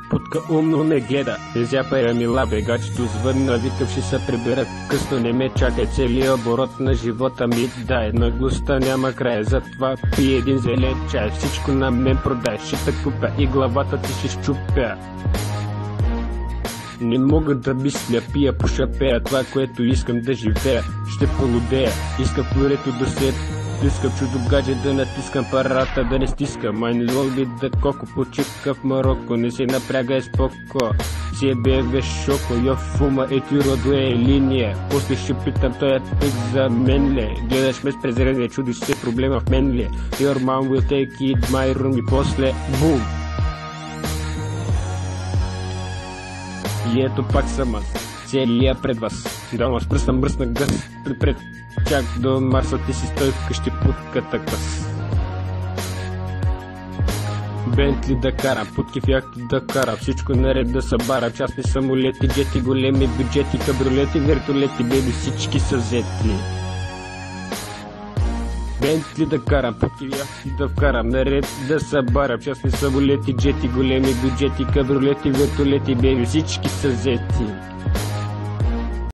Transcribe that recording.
Путка умно не гледа, зяпа я мила, бегачето звънна, викав ще се прибера късно, не ме чакай, целият оборот на живота ми дай, наглостта няма край, затова пи един зелен чай, всичко на мен продай, ще те купя и главата ти ще щупя. Не мога да мисля, пия, пуша, пея, това, което искам да живея, ще полудея, искам в морето да се плискам, чудо гадже да натискам, парата да не стискам, ай не лови да коко, почивка в Марокко, не се напрягай споко, си бе шоко, я фума е ти родуе линия, после ще питам, той е тък за мен ли, гледаш ме с презрение, чудиш се проблема в мен ли, your mom will take it my room и после бум. И ето пак съм аз, целия пред вас. Долу с пръста мръсна гъс, пред чак до Марса ти си стой вкъщи путката къс. Бентли да карам, путки в яхти да карам, всичко наред да събарам, частни самолети, джети, големи бюджети, кабриолети, вертолети, беби, всички са взети. Бентли да карам, путки в яхти да вкарам, наред да събарам, частни самолети, джети, големи бюджети, кабриолети, вертолети, беби, всички са взети.